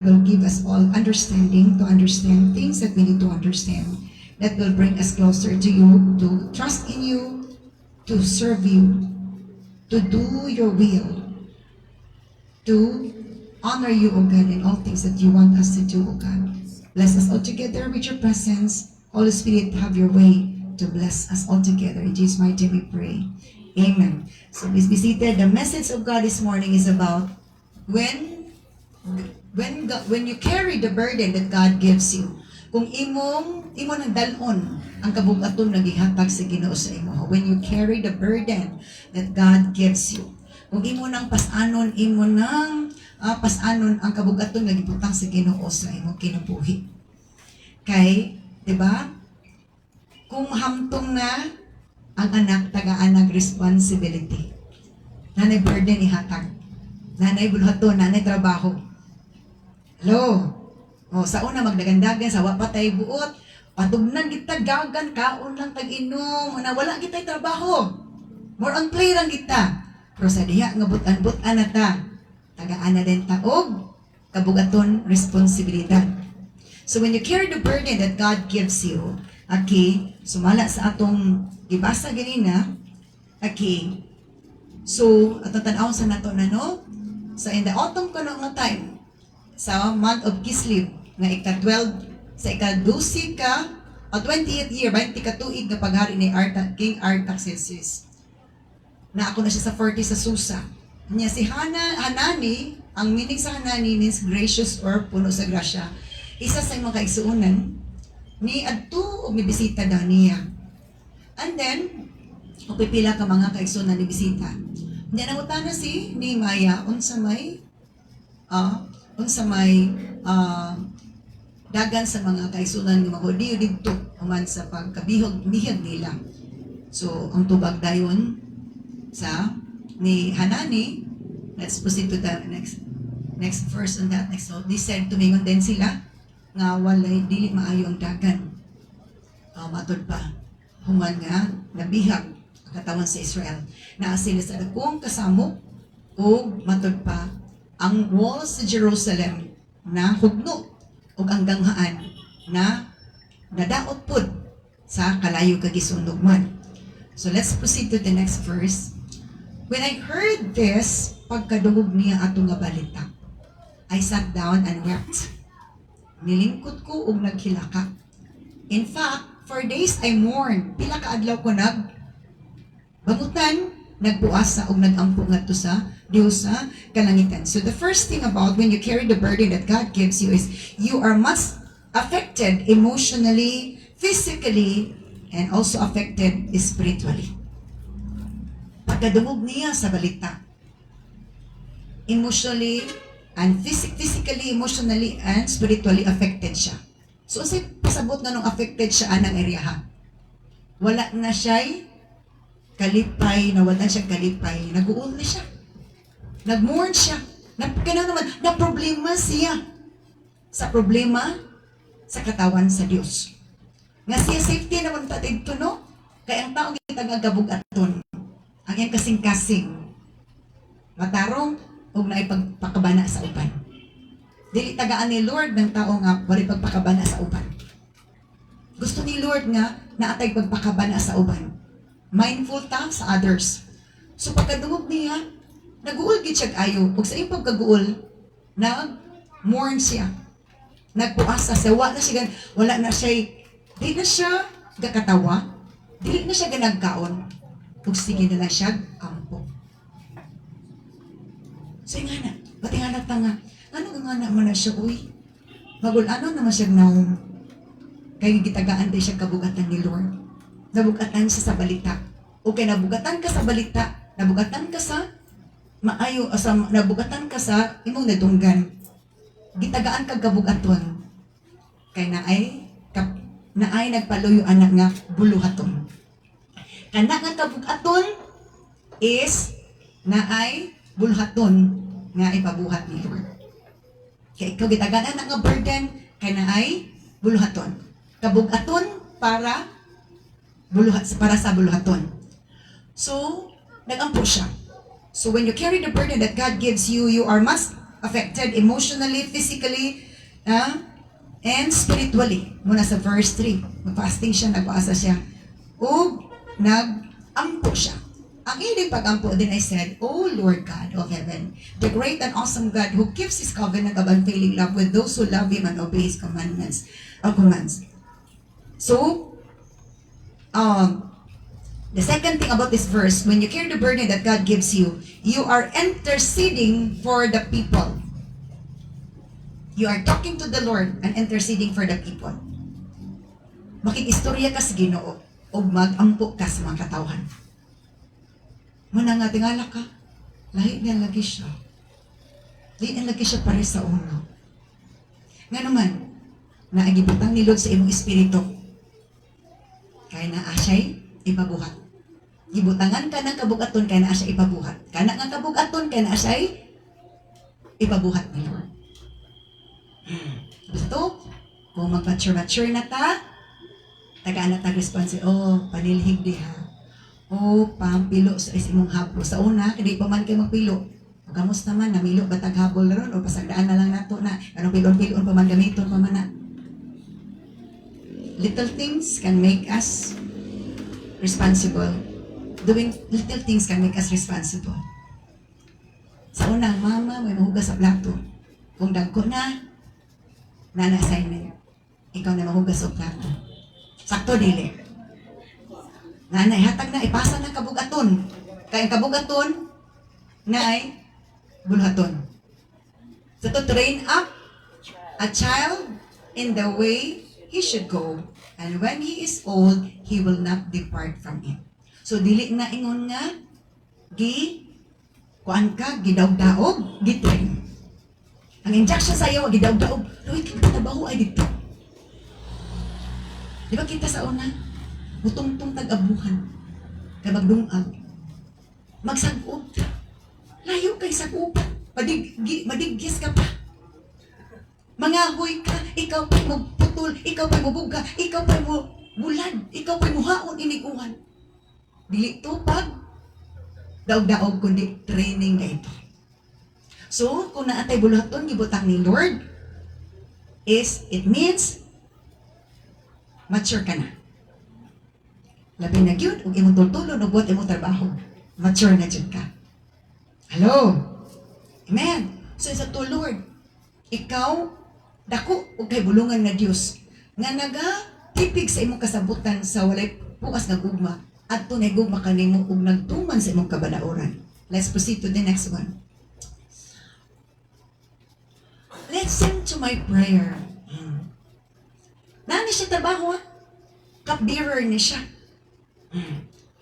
will give us all understanding to understand things that we need to understand, that will bring us closer to you, to trust in you, to serve you, to do your will, to honor you, O God, in all things that you want us to do, O God. Bless us all together with your presence. Holy Spirit, have your way to bless us all together. In Jesus' mighty name we pray. Amen. So please be seated. The message of God this morning is about when you carry the burden that God gives you. Kung imo nang dalon ang kabugaton nga gihatag sa Ginoo sa imo. When you carry the burden that God gives you. Kung imo nang pasanon ang kabugaton nga gibutang sa Ginoo sa imo kinabuhi. Kay, 'di ba? Kung hamtong na ang anak tagaan ng responsibility. Nanay burden ihatag. Nanay bulhaton, nanay trabaho. Hello? O, sa una magdagandagan, sa wapatay buot, patugnan kita, gagan, kaon lang tag-inom, na wala kita trabaho. More on play lang kita. Pero sa diha, nga butan-butan na ta, tagaan na din taog, kabugaton, responsibilidad. So when you carry the burden that God gives you, okay, sumala sa atong gibasa ganina, okay, so, atong tanawon sa nato na, no? So in the autumn ko nga time, sa month of Kislev, nga ika-12, sa ika-12 ka, o 20th year, 20 ka tuig na paghari ni King Artaxerxes. Na ako na siya sa 40 sa Susa. Niya si Hanani, ang meaning sa Hanani means gracious or puno sa grasya. Isa sa mga kaigsuunan, ni adto og bisita daw niya. And then, pipila ka mga kaigsuunan ni bisita. Niya nangutana si ni Maya unsa may dagan sa mga kaigsuunan ng mga Hudiyo didto human sa pagkabihag nila. So, ang tubag dayon sa ni Hanani, let's proceed to the next verse on that. Next, so, they said, tumingon din sila nga walay dili maayo ang dagan. Matod pa, human nga nabihag ang katawan sa Israel. Naa sila sa dakong kasamok o matod pa, ang walls sa Jerusalem na hugno o ang ganghaan na nadaot pud sa kalayo kagisunog man. So let's proceed to the next verse. When I heard this, pagkadungog niya ato nga balita, I sat down and wept. Nilingkod ko ug naghilaka. In fact, for days I mourned. Pila ka adlaw ko bangutan, nagbuasa og nagampo ngadto sa Dios sa kalangitan. So the first thing about when you carry the burden that God gives you is you are much affected emotionally, physically, and also affected spiritually. Pagkadungog niya sa balita, emotionally and physically, emotionally, and spiritually affected siya. So say pasabot nga nung affected siya anang area. Wala na siya'y kalipay, nawalan siya kalipay, nag-uul na siya. Nag-mourn siya. Na problema siya. Sa problema, sa katawan sa Diyos. Nga siya safety naman tatid to, no? Kaya ang taong gitagagabugaton, ang iyang kasing-kasing, matarong, o naipagpakabana sa uban. Dili tagaan ni Lord ng tao nga, wali pagpakabana sa uban. Gusto ni Lord nga, naatay pagpakabana sa uban. Mindful ta sa others. So pagkadungog niya, nag-uul gid siya ayo. Ug sa iyang pagkaguol, nag-mourn siya. Nagpuasa siya. Wala na siya, di na siya gakatawa, di na siya ganagkaon. Ug sige na lang siya ampo. So nga na, pati nga nagtanga, ano nga naman na siya, uy? Ano naman siya naong, kaya gitagaan tayo siya kabugatan ni Lord. Nabugatan siya sa balita. Okay, nabugatan ka sa balita, nabugatan ka sa maayo, nabugatan ka sa imong nadunggan. Gitagaan ka kabugaton. Kay naay nagpaluyo anak nga buluhaton. Kana nga kabugaton is naay buluhaton nga ipabuhat ni Lord. Kaya ikaw gitagaan na nga burden, kay naay buluhaton. Kabugaton para sa buluhaton. So, nagampo siya. So when you carry the burden that God gives you, you are much affected emotionally, physically, and spiritually. Muna sa verse 3, mag-fasting siya, nagpaasa siya, o nag-ampo siya. Ang ining pag-ampo din I said, O Lord God of heaven, the great and awesome God who keeps His covenant of unfailing love with those who love Him and obey His commandments or commands. So, the second thing about this verse, when you carry the burden that God gives you, you are interceding for the people. You are talking to the Lord and interceding for the people. Makikistorya ka sa Ginoo o mag-ampo ka sa mga katawhan. Muna nga tingala ka, lahi nga lagi siya. Lahi nga lagi siya pare sa uno. Nga naman, naagibutang ni Lord sa imong espiritu. Kaya na asya'y ipabuhat. Gibutangan ka ng kabugaton, kaya na asya'y ipabuhat. Kana nga kabugaton, kaya na asya'y ipabuhat ni Lord. Gusto, kung mag-mature na ta, tagaan na tag-response, panilhig di ha. Pampilo sa imong habol. Sa una, hindi pa man kayo magpilo. O kamusta man, namilo batag habol na ron, o pasagdaan na lang nato na, anong pilon-pilon pa man gamiton pa man na. Little things can make us responsible. Doing little things can make us responsible. Sa una, mama, may mahugas sa plato. Kung dagko na assignment. Ikaw na mahugas sa plato. Sakto, dili. Nanay, hatag na, ipasa na kabugaton. Kaya kabugaton, na ay bulhaton. So to train up a child in the way he should go. And when he is old, he will not depart from it. So dili na ingon nga, kuan ka, gidaog-daog, gitrain. Ang injection sa iyo, gidaog-daog, Lord, kinatrabaho ay dito. Di ba kita sa una? Butong-tong tag-abuhan. Kaya magdungag. Magsagod. Layo kay sagod. Madigis ka pa. Mangahoy ka. Ikaw pa'y magputol. Ikaw pa'y mabuga. Ikaw pa'y bulan. Ikaw pa'y muhaon iniguan. Dili to pag daog-daog kundi training na ito. So, kung naatay bulaton, gibutang ni Lord, it means mature ka na. Labi na gyud ug imong tultulon ug buhat imong trabaho. Mature na jud ka. Hello. Amen. So sa to Lord, ikaw dako ug kay bulungan nga Dios nga naga-tipig sa imong kasabutan sa walay puas nga gugma adto na gugma kanimo ug nagtuman sa imong kabalauran. Let's proceed to the next one. Listen to my prayer. Nani siya trabaho? Cup-bearer ni siya.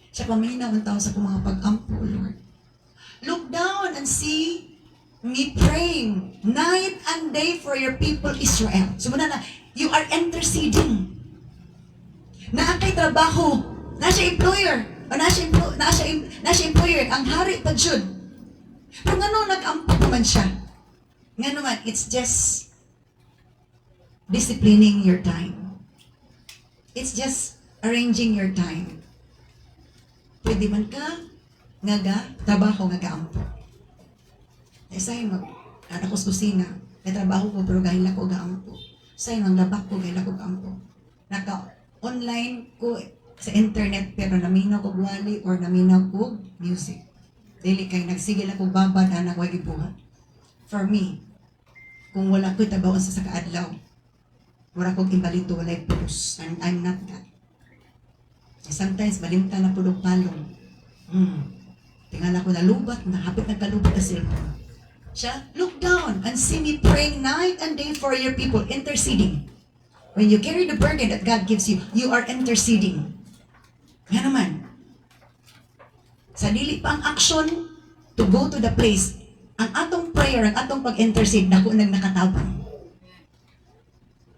Siya paminaw ang tao sa kong mga pag-ampo, Lord. Look down and see me praying night and day for your people Israel. So muna na, you are interceding. Naakay trabaho, nasa employer, o nasa employer, ang hari pa jud. Pero nga nag-ampo naman siya. Nga naman, it's just disciplining your time. It's just arranging your time. Pwede man ka trabaho nga gaampo. Say anak ko sa kusina, trabaho ko pero gahila ko gaampo. Say labak ko gahila ko gaampo. Naka-online ko sa internet pero naminaw ko wali or naminaw ko music. Dili kay nagsigil ako babad anak ko gibuhat. For me, kung wala ko tabaon sa kaadlaw, wala kong imbalito, walay pulos. I'm not that. Sometimes, malimta na pulong palong. Tingala ko nalubat, hapit nagkalubat na cellphone. Siya, look down and see me praying night and day for your people, interceding. When you carry the burden that God gives you, you are interceding. Nga naman. Sa dili pa ang action to go to the place, ang atong prayer, ang atong pag-intercede, naku nang nakatabang.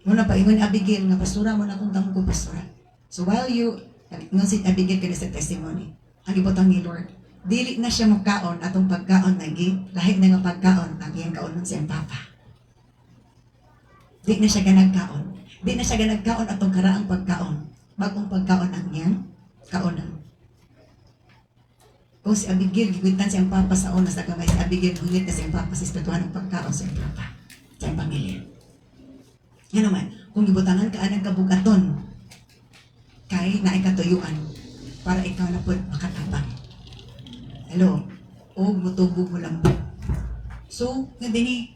Muna pa, ingon Abigail, nga pastora mo na kung tamo ko pastora. So while you ngon si Abigail kini sa testimony, ang ibutang ni Lord, dili na siya mukaon atong pagkaon lagi, lahi na nga pagkaon ang iyang kaonon sa iyang papa. Di na siya ganagkaon. Di na siya ganagkaon atong karaang pagkaon. Bagong pagkaon ang iyang kaonon. Kung si Abigail, gigitan siyang papa sa una sa kamay, si Abigail, gungit na siyang papa sa espirituhan ng pagkaon sa iyang papa, sa iyang pamilya. Yan naman, kung gibutangan ka anang kabugaton, kay naikatuyuan, para ikaw na po makatabang. Hello? O mutubo mo lang po. So, nandini,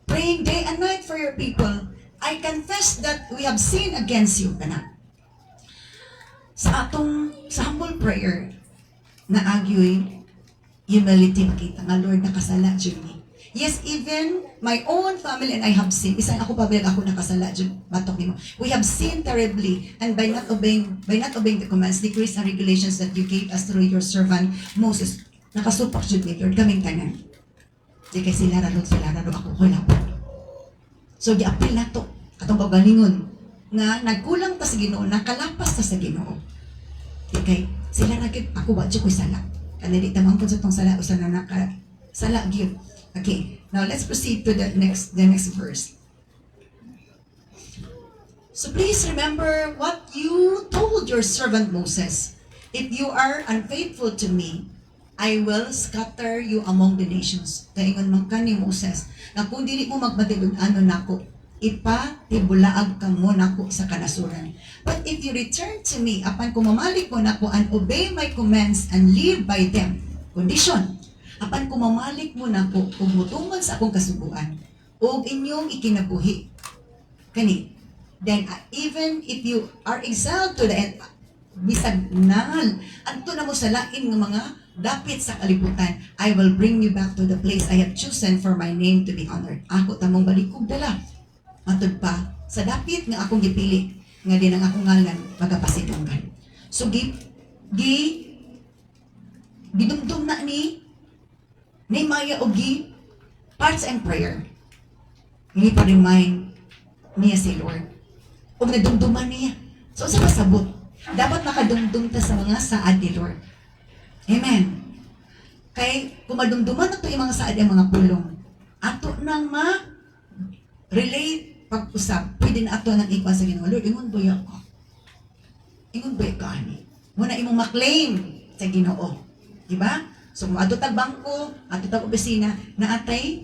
praying day and night for your people, I confess that we have sinned against you, kana. Sa humble prayer, na agyoy humility makita nga Lord nakasala jud mi. Yes, even my own family and I have sinned. Isang ako pabalik ako nakasala jud batok nimo. We have sinned terribly and by not obeying the commands, decrees and regulations that you gave us through your servant Moses. Nakasupak jud mi Lord kaming tanan. Di kay sila raro ako ko lang. So giapil nato katong pagalingon nga nagkulang ta sa Ginoo, nakalapas ta sa Ginoo. Di kay sila ragid ako ba ko sala. Kanili tamang pud sa tong sala usa na naka sala gyud. Okay, now let's proceed to the next verse. So please remember what you told your servant Moses. If you are unfaithful to me, I will scatter you among the nations. Kaingon man ka ni Moses, na kung dili mo magmatilun-ano nako, ipatibulaag ka mo nako sa kanasuran. But if you return to me, apan kumamalik mo nako and obey my commands and live by them. Condition, apan kumamalik mo nako ug mutungon sa akong kasubuan ug inyong ikinabuhi. Kani, then even if you are exiled to the end, bisag nangal, adto na mo sa lain nga mga dapit sa kalibutan, I will bring you back to the place I have chosen for my name to be honored. Ako tamong balikog dala. Matod pa, sa dapit nga akong gipili, nga din ang akong ngalan, magapasidunggan. So, gidumdum na ni Maya o parts and prayer. Hindi pa remind niya si Lord. O nadumduman niya. So, sa pasabot, dapat makadumdum ta sa mga saad ni Lord. Amen. Kay, kung madumduman na ito yung mga saad ang mga pulong, ato nang relate pag-usap, pwede na ato nang ikwa sa Ginoo. Lord, ingon ba ako? Ingon ba ka ani? Muna imong maklaim sa Ginoo. Diba? So, kung ato tag bangko, ato tag opisina, naatay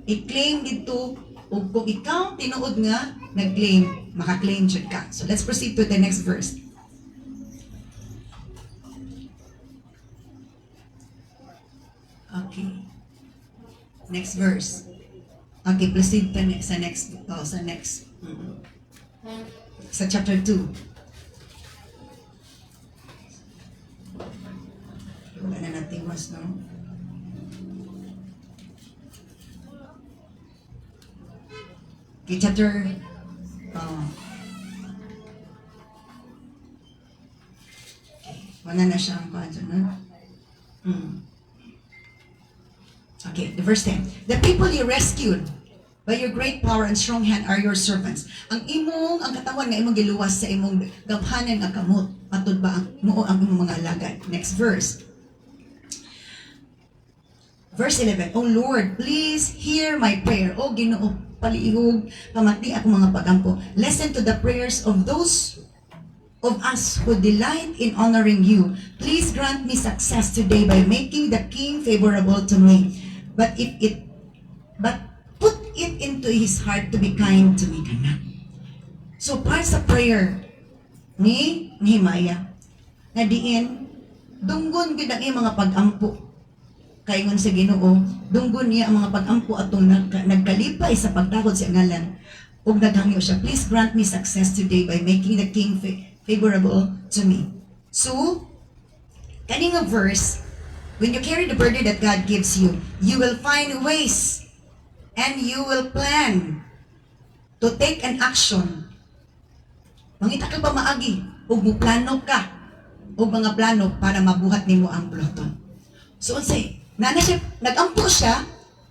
i-claim dito, o kung ikaw tinuod nga, nag-claim, maka-claim jud ka. So, let's proceed to the next verse. Okay. Next verse. Okay, proceed sa next. Sa chapter 2. Wala na natin was, no? Okay, chapter... okay, wala na siyang kwanzo, no? Okay, the verse 10. The people you rescued by your great power and strong hand are your servants. Ang katawan nga imong giluwas sa imong gabhanan nga kamot. Matod ba ang imong mga alagad? Next verse. Verse 11. Oh Lord, please hear my prayer. O Ginoo, palihog, pamati ako mga pagampo. Listen to the prayers of those of us who delight in honoring you. Please grant me success today by making the king favorable to me. But put it into his heart to be kind to me kana. So part sa prayer ni Nehemiah na diin dunggon gid ang iyang mga pag-ampo kay ngon sa Ginoo, dunggon niya ang mga pag-ampo atong nagkalipay sa pagtakod sa ngalan ug naghangyo siya, please grant me success today by making the king favorable to me. So kaning nga verse, when you carry the burden that God gives you, you will find ways and you will plan to take an action. Mangita ka ba maagi? Ug mo plano ka og mga plano para mabuhat nimo ang ploton. So unsay, siya, nag-ampo siya,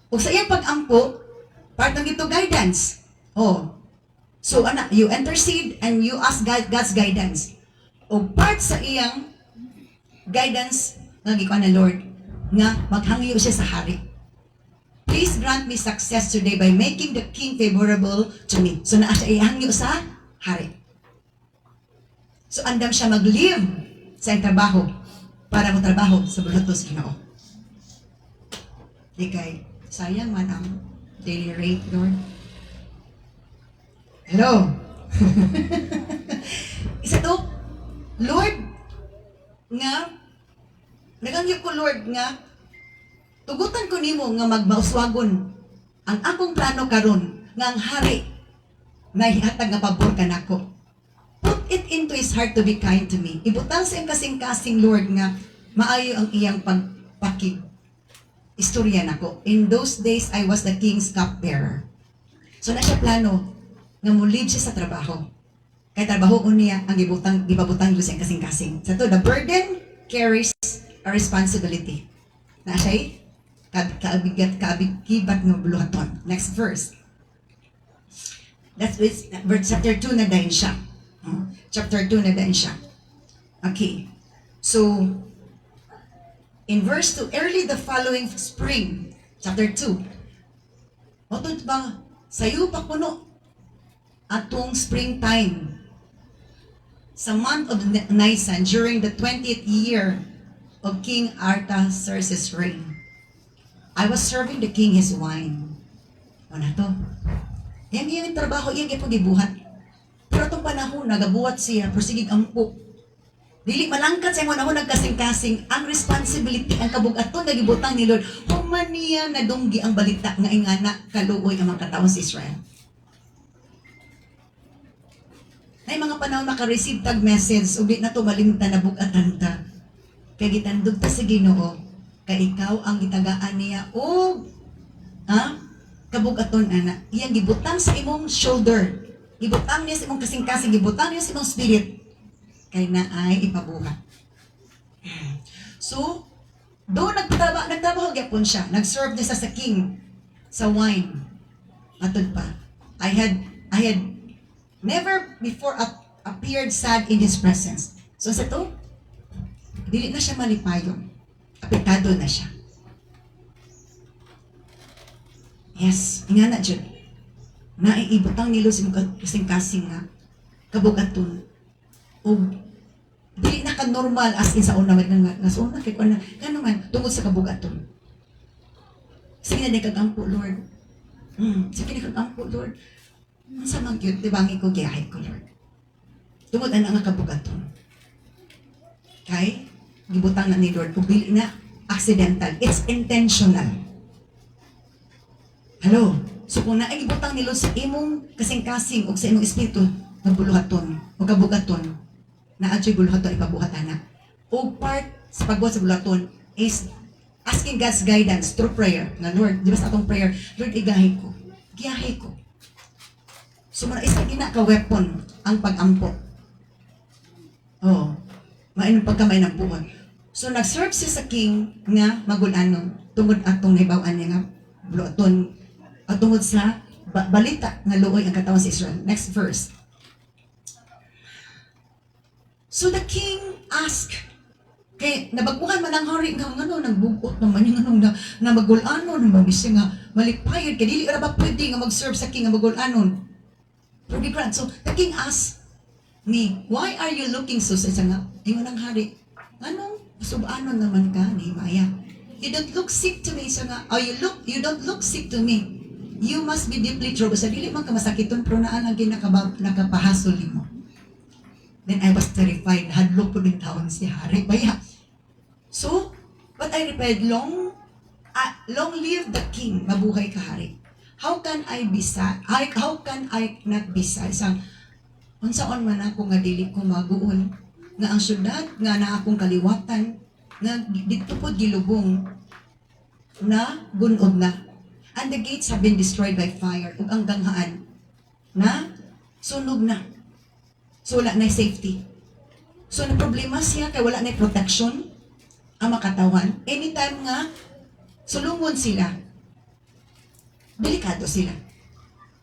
ug sa iyang pag-ampo, part ng ito guidance. Oh. So you intercede and you ask God's guidance. O part sa iyang guidance nga gikuan na Lord nga maghangyo siya sa hari. Please grant me success today by making the king favorable to me. So naa siya ihangyo sa hari. So andam siya mag-live sa iyang trabaho. para mo trabaho sa buluhaton sa Ginoo. Di kay, sayang man ang daily rate, Lord. Hello? Isa to, Lord, nga, nagangyap ko, Lord, nga, tugutan ko nimo nga magmauswagon ang akong plano karon nga ang hari na ihatag nga pabor ka nako. Put it into his heart to be kind to me. Ibutang sa iyang kasing-kasing, Lord, nga maayo ang iyang pagpakig. Istorya nako. In those days, I was the king's cupbearer. So na siya plano nga mulid siya sa trabaho. Kaya trabaho ko niya ang gipabutang sa iyang kasing-kasing. So to, the burden carries a responsibility. Na siya kaabigat ng buluhaton. Next verse. That's verse chapter 2 na dahil siya. Chapter 2 na dahil siya. Okay. So, in verse 2, early the following spring, chapter 2, matod ba, sayo pa kuno atong springtime sa month of Nisan during the 20th year of King Artaxerxes' reign. I was serving the king his wine. Ano to? Yung trabaho, yung gibuhat. Pero itong panahon, nagabuhat siya, prosigig ampo. Dili malangkat sa mga nagkasing-kasing, ang responsibility, ang kabugaton, nagibutang ni Lord, human niya nadunggi ang balita nga ingana, kaluoy ang mga katawang sa Israel. Ay mga panahon makareceive tag message, ubi na to malimta na bugatan ta. Kaya gitandog ta sa Ginoo, kay ikaw ang gitagaan niya o kabugaton ana iyang gibutang sa imong shoulder, gibutang niya sa imong kasing-kasing, gibutang niya sa imong spirit kay naay ipabuhat. So do nagtrabaho gyapon siya, nag-serve niya sa king sa wine. Atod pa, I had never before appeared sad in his presence. So sa to, dili na siya malipayong. Apektado na siya. Yes, nga na dyan. Naiibutang nilo sa kasing-kasing nga kabugaton. O dili na ka normal as in sa una nga sa una kay kuan na ngano man tungod sa kabugaton. Sige na kagampo, Lord. Sige na kagampo, Lord. Unsa man gyud tibangi ko giyahay ko, Lord. Tungod ana nga kabugaton. Kay gibutang na ni Lord, ubili na accidental. It's intentional. Hello? So kung naigibutang ni Lord sa imong kasing-kasing o sa imong espiritu, ng buluhaton o kabugaton, na adyo'y buluhaton ipabuhatan na. O part sa pagbuhat sa buluhaton is asking God's guidance through prayer. Na Lord, di ba sa atong prayer, Lord, igahay ko. Giyahay ko. So muna isa gina ka weapon ang pag-ampo. Oh, mainom pagkamay ng buhat. So, nag-serve siya sa king nga magulanon tungod atong nahibawan niya nga buluhaton at tungod sa balita nga luoy ang katawan sa Israel. Next verse. So, the king asked, kay nabaguhan man ang hari nga ngano nagbugot naman yung anong na magulanon ng mabisi nga malipayod kay dili ra ba pwede nga mag-serve sa king nga magulanon. Pretty grand. So, the king asked me, why are you looking so sa nga? Ingon ang hari, anong subanon naman ka, Nehemiah? You don't look sick to me, so nga, you don't look sick to me. You must be deeply troubled. Sa dili man ka masakiton, pero naan ang nakapahasol mo. Then I was terrified. Hadlo po din taon si hari. Baya. So, but I replied, long live the king. Mabuhay ka, hari. How can I not be sad? Isang, unsaon man ako nga dili ko maguon nga ang syudad nga na akong kaliwatan nga dito po gilubong na gunog na, and the gates have been destroyed by fire, ug ang ganghaan na sunog na, so wala na safety. So na problema siya kay wala na protection ang makatawan. Anytime nga sulungon sila, delikado sila.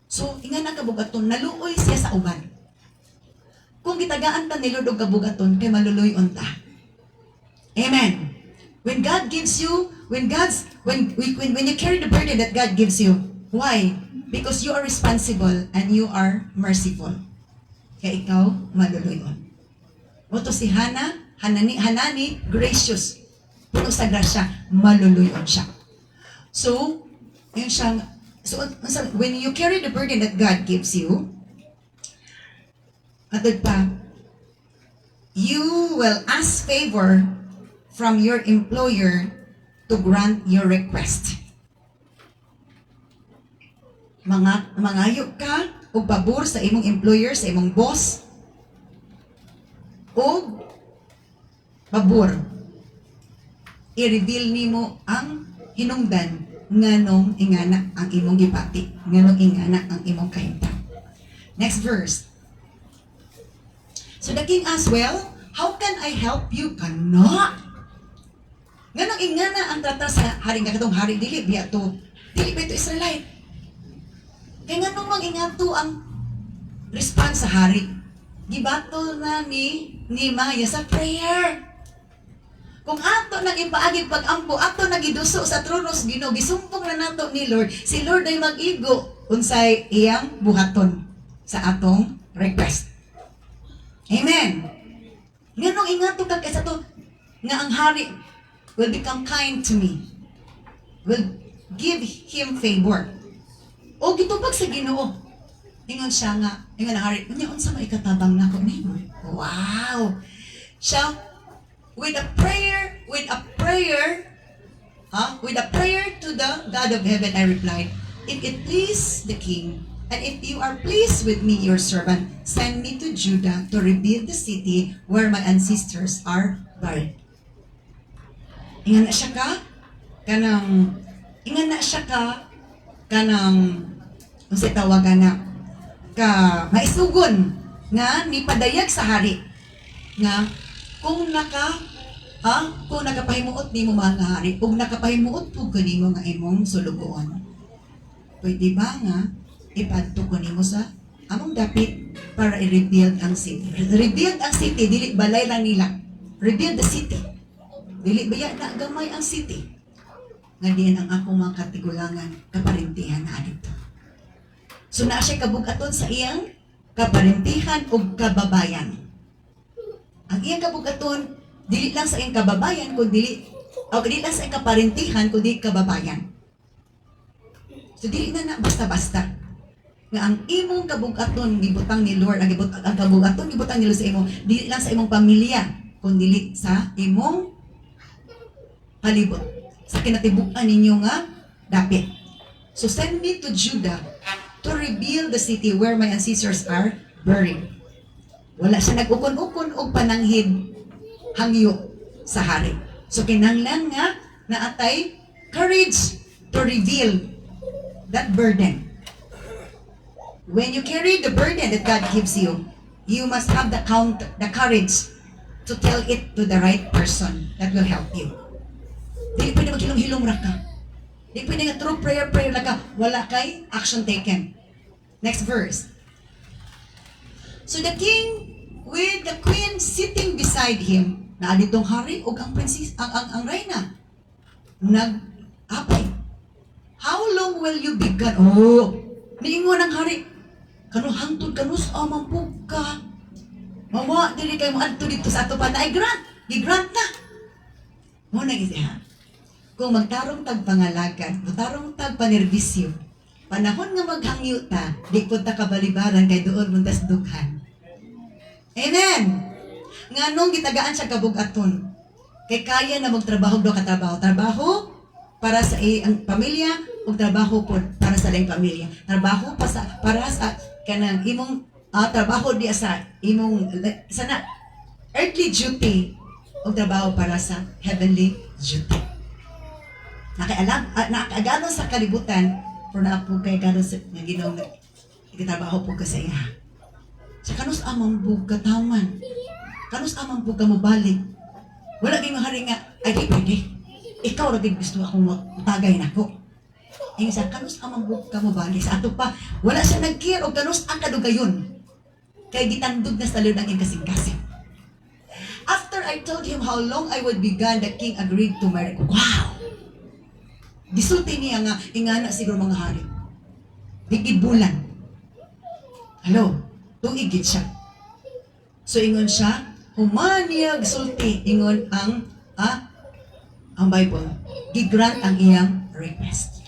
So ingan na kabugaton, naluoy siya sa uban. Kung gitagaan ta ni Lord og kabugaton, kay maluluyon ta. Amen. When God gives you, when you carry the burden that God gives you, why? Because you are responsible and you are merciful. Kaya ikaw maluluyon. Oto si Hannah, Hanani, gracious. Puno sa grasya, maluluyon siya. So, yun siya. So, when you carry the burden that God gives you, atod pa, you will ask favor from your employer to grant your request. Mangayo ka o pabor sa imong employer, sa imong boss, o pabor. I-reveal nimo ang hinungdan nganong ingana ang imong gipati, nganong ingana ang imong kahimtang. Next verse. So the king asked, well, how can I help you? Kana. Nganong ingana ang trata sa hari nga katong hari dili ba ito Israelite. Kaya nganong mag-ingato ang response sa hari. Gibato na ni Maya sa prayer. Kung ato nang ipaagi pag-ampo, ato nagiduso sa tronos Ginoo, gisumpong na nato ni Lord, si Lord ay mag-igo unsay iyang buhaton sa atong request. Amen. Nganong ingato ka kaysa to nga ang hari will become kind to me. Will give him favor. O gitubag sa Ginoo. Ingon siya nga, ingon ang hari, unya unsa may ikatabang nako nimo? Wow. Siya with a prayer to the God of heaven, I replied, if it please the king, and if you are pleased with me, your servant, send me to Judah to rebuild the city where my ancestors are buried. Ingan na siya ka, unsay tawagan na, maisugon, nga nipadayag sa hari, nga, kung nakapahimuot nimo mga hari, kung nakapahimuot po kanimo nga imong sulugoon, pwede ba nga ipadto ko nimo sa among dapit para i-rebuild ang city. Rebuild ang city, dili balay lang nila. Rebuild the city. Dili baya na gamay ang city. Nga diyan ang akong mga katigulangan, kaparintihan na adito. So na siya kabugaton sa iyang kaparintihan o kababayan. Ang iyang kabugaton, dili lang sa iyang kababayan, dili lang sa iyang kaparintihan, kundi kababayan. So dili na basta-basta. Nga ang imong kabugaton gibutang ni Lord, ang kabugaton gibutang ni Lord sa imo, dili lang sa imong pamilya, kundi sa imong palibot, sa kinatibuk-an ninyo nga dapit. So send me to Judah to rebuild the city where my ancestors are buried. Wala siya nag-ukon-ukon o pananghid hangyo sa hari. So kinahanglan nga naatay courage to reveal that burden. When you carry the burden that God gives you, you must have the courage to tell it to the right person that will help you. Di pwede maghilom-hilom ra ka. Di pwede nga through prayer ra ka, wala kay action taken. Next verse. So the king with the queen sitting beside him, na aditong hari ug ang princess, ang reyna, nag-apay. How long will you be gone? Oh, niingon ang hari, kanu hangtod kanus amampug ka. Mawa dili kay moadto dito sa ato pa na i-grant na. Mo na isiha. Kung magtarong tag pangalagan, magtarong tag panerbisyo, panahon nga maghangyo ta, di ko ta kabalibaran kay doon muntas dughan. Amen! Nganong gitagaan siya kabugaton. Kay kaya na magtrabaho do katrabaho. Trabaho para sa iyang pamilya ug trabaho po para sa iyang pamilya. Trabaho para sa kanang imong trabaho di sa imong sana earthly duty ug trabaho para sa heavenly duty. Nakagano sa kalibutan pero na po kay gano sa Ginoo nagtrabaho po ka sa iya. Sa kanus amang bug kataman. Kanus amang bug ka mo balik. Wala kay mahari nga, ay di pwede. Ikaw lagi gusto akong matagay nako. Yung sa kanus amang bug ka mo balik. Sa ato pa, wala siya nag-care o kanus ang kadugayon. Kay gitandog na sa loob ng iyong kasing-kasing. After I told him how long I would be gone, the king agreed to marry. Wow! Gisulti niya nga, ingana siguro mga hari. Dikid bulan. Hello? Tuigid siya. So ingon siya, Humaniyag sulti ingon ang Bible. Gigrant ang iyang request.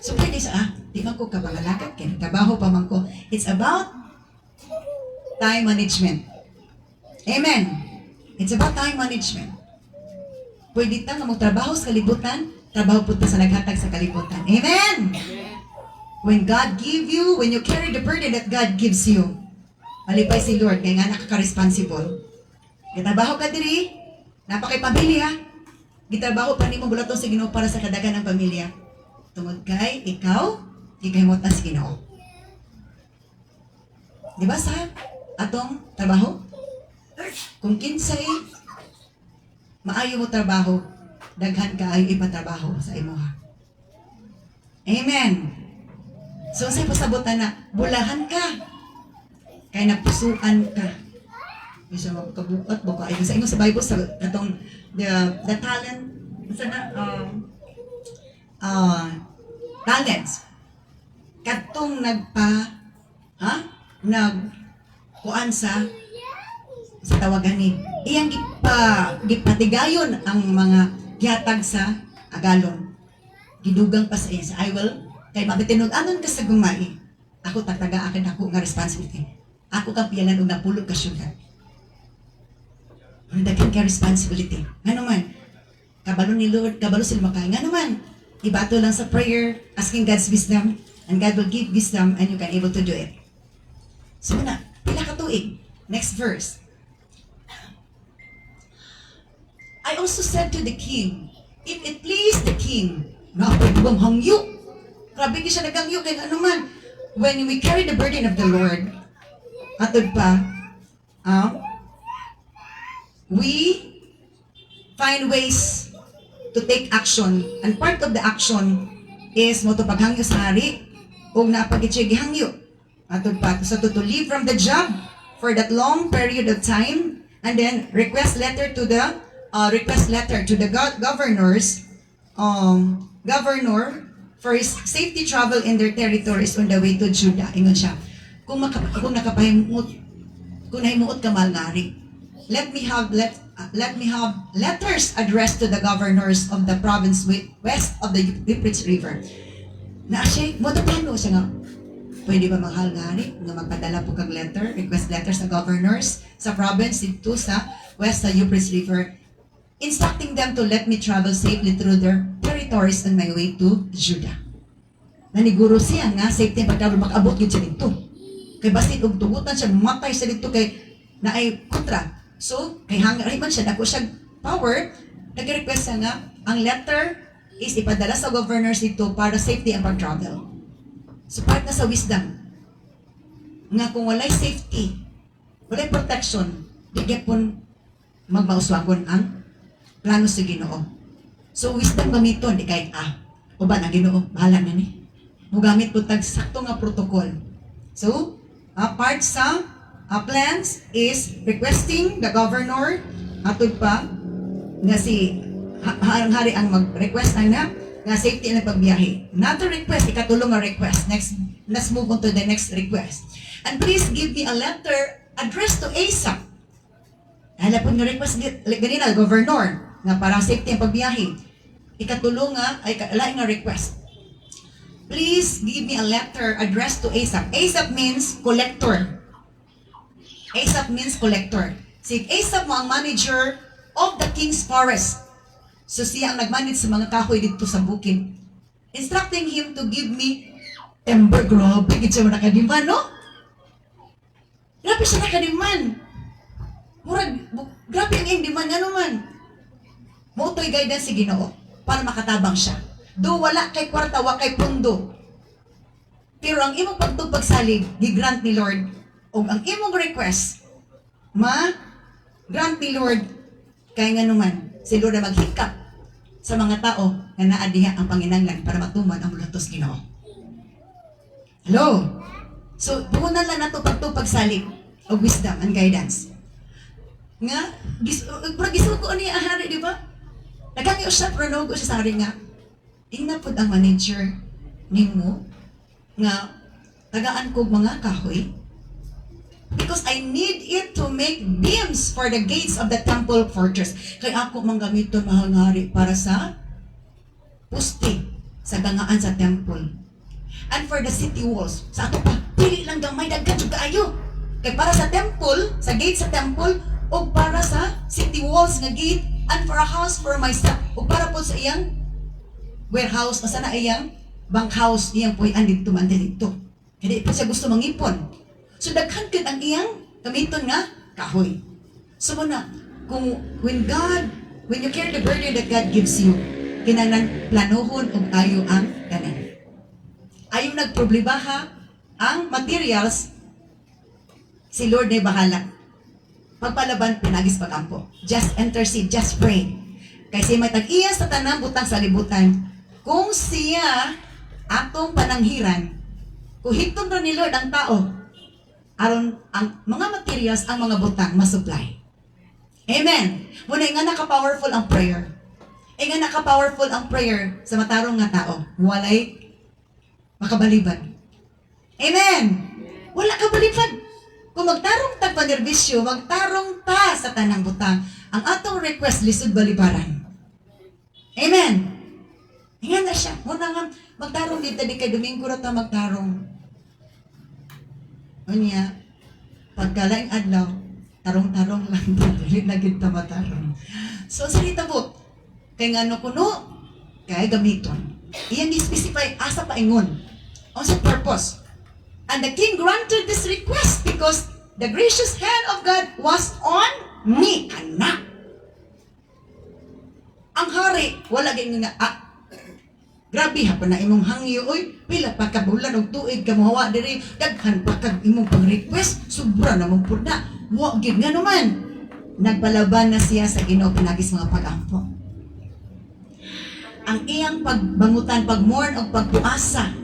So pwede sa di man ko kapangalakad kay trabaho pa man ko. It's about time management. Amen. It's about time management. Pwede ta nga magtrabaho sa kalibutan, trabaho po ta sa naghatag sa kalibutan. Amen. When God give you, when you carry the burden that God gives you, malipay si Lord, kaya nga nakaka-responsible. Gitrabaho ka diri, napakay pamilya. Gitrabaho pa nimo bulaton sa Ginoo para sa kadagan ng pamilya. Tungod kay ikaw, ikahimot na sa Ginoo. Di ba sa atong trabaho? Kung kinsay maayo mo trabaho, daghan ka ay ipatrabaho sa imuha. Amen. So sa pasabutan na bulahan ka. Kay napusuan ka. Isa magkabukat buka ay sa imo sa Bible sa katong the talent sa talents. Katong nagkuan sa tawagan ni iyang gipatigayon ang mga gihatag sa agalon. Gidugang pa sa iya sa I will kay mabitinud-anon ka sa gumai. Ako tataga akin ako nga responsibility. Ako kang piyalan og napulog ka syudad. Daghan ka responsibility. Nga naman, kabalo ni Lord, kabalo sila makay. Nga naman, ibato lang sa prayer, asking God's wisdom, and God will give wisdom and you can able to do it. So na, pila ka tuig. Next verse. I also said to the king, if it please the king, napagubang hangyo. Grabe ki siya nagangyo kay ano man. When we carry the burden of the Lord, atod pa, we find ways to take action. And part of the action is mo to paghangyo sa hari o napagitsya gihangyo. Atod pa, so to leave from the job for that long period of time and then request letter to the governors governor for his safety travel in their territories on the way to Judah. Ingon siya, kung nakapahimuot, kung nahimuot ka malngari, let me have letters addressed to the governors of the province west of the Euphrates River. Na siya, mo to plano siya nga, pwede ba maghalngari nga magpadala po kag letter, request letters sa governors sa province dito sa west sa Euphrates River, instructing them to let me travel safely through their territories on my way to Judah. Naniguro siya nga, safety ang pagkabal makaabot yun siya dito. Kay basit og tugutan siya, matay siya dito kay na ay kontra. So, kay hangar man siya, dako siya power, nag-request siya nga, ang letter is ipadala sa governors dito para safety ang pag-travel. So, part na sa wisdom. Nga kung walay safety, walay protection, di gyapon magmauswagon ang plano sa Ginoo. So, wisdom gamiton, di kahit uban ang Ginoo, bahala na ni. Mugamit po tag sakto nga protocol. So, part sa plans is requesting the governor, atod pa, nga si hari ang mag-request na nga safety na pagbiyahe. Not a request, ikatulong nga request. Next, let's move on to the next request. And please give me a letter addressed to ASAP. Hala po nga request ganina, governor, nga parang safety ang pagbiyahe. Ikatulong nga, ay laing nga request. Please give me a letter addressed to ASAP. ASAP means collector. ASAP means collector. Si ASAP mo ang manager of the king's forest. So siya ang nag-manage sa mga kahoy dito sa bukid. Instructing him to give me timber. Grabe, gid siya nakadiman, no? Grabe siya nakadiman. Grabe ang indiman nga naman. Motoy guidance si Ginoo para makatabang siya. Do wala kay kwarta, wa kay pundo. Pero ang imong pagtupagsalig, gi-grant ni Lord, o ang imong request, grant ni Lord, kay nga naman, si Lord na maghikap sa mga tao na naadiha ang Panginanglan para matuman ang bulatos Ginoo. Hello? So, puhunan lang nato pagtupagsalig o wisdom and guidance. Nga, gisuko ni ahari, di ba? Nagkangyo siya, pronogo siya sa hari nga, inapod ang manager nimo nga tagaan kog mga kahoy Because I need it to make beams for the gates of the temple fortress. Kaya ako manggamito mahal nga hari para sa puste sa gangaan sa temple. And for the city walls, sa ato pa, pili lang gamay daghan jud kaayo. Kay para sa temple, sa gate sa temple, o para sa city walls nga gate, and for a house for myself, o para po sa iyang warehouse, o sana iyang bank house, iyang puyan dito man dito. Kaya po siya gusto mangipon. So daghan gid ang iyang gamiton nga kahoy. So muna, when you carry the burden that God gives you, kinahanglan planuhon og ayo ang tanan. Ayo nagproblemaha ang materials, si Lord na bahala. Pagpalaban, pinagis pagampo. Just intercede, just pray. Kasi may tag-iya sa tanang butang sa libutan. Kung siya atong pananghiran, kuhiton ron ni Lord ang tao, aron ang mga materials, ang mga butang, masupply. Amen. Muna nga naka-powerful ang prayer. Nga naka-powerful ang prayer sa matarong nga tao. Walay makabalibad. Amen. Wala kabalibad. Kung magtarong tag panerbisyo, magtarong ta sa tanang butang, ang atong request lisod balibaran. Amen. Nga na siya. Muna nga, magtarong dito di kay Domingo na ta magtarong. O niya, pagkalaing adlaw, tarong-tarong lang dito, hindi na kita matarong. So, salita po, kay nga no kuno, kay gamiton. Iyan ni-specify, asa paingon. On sa purpose. And the king granted this request because the gracious hand of God was on me. Anak. Ang hari, wala ganyan nga, grabe hapon na imong hangyo, oy, pila pa ka bulan og tuig ka mahawa diri, daghan pa kag imong pang-request, sobra na mong purna. Wa gid nga naman. Nagpalaban na siya sa Ginoo pinagis mga pagampo. Ang iyang pagbangutan, pagmourn og pagpuasa,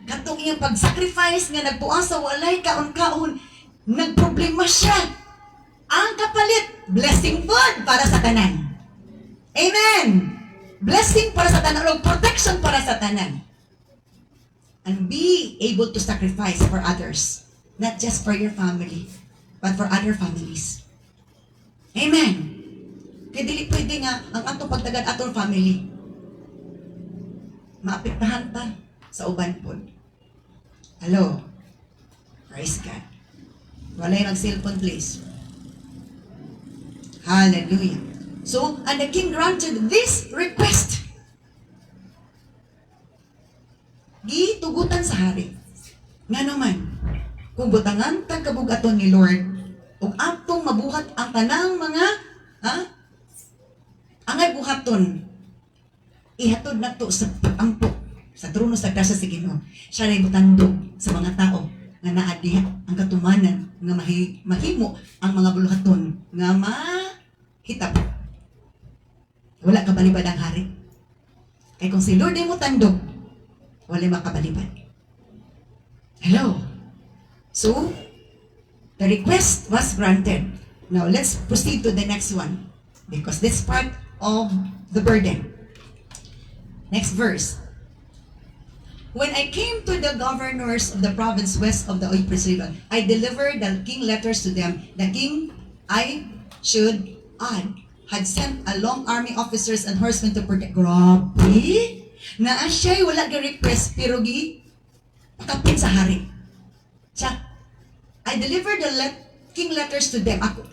katong iyang pag-sacrifice nga nagpuasa walay kaon-kaon, nagproblema siya. Ang kapalit, blessing food para sa tanan. Amen. Blessing para sa tanan o protection para sa tanan. And be able to sacrifice for others, not just for your family, but for other families. Amen. Kaya dili pwede nga ang atong pagtagad atong family maapektahan ta sa uban po. Hello? Praise God. Walay mag-cellphone please. Hallelujah. So, and the king granted this request. Gitugutan sa hari. Nga naman, kung butangan tagkabugaton ni Lord, ug atong mabuhat ang tanang mga, angay buhaton, ihatod na to sa pag-ampo, sa trono sa grasya sa Ginoo. Siya rin butandog sa mga tao nga naadiha ang katumanan nga mahimo ang mga buluhaton nga mahitap. Wala kabalibad ang hari. Kaya kung si Lord ay mo tandog, wala makabalibad. Hello? So, the request was granted. Now, let's proceed to the next one. Because this part of the burden. Next verse. When I came to the governors of the province west of the Euphrates River, I delivered the king letters to them. The king, I should add, had sent a long army officers and horsemen to protect. Grabe! Na siya'y wala request pero pakapin sa hari. Siya, I delivered the king letters to them. Ako,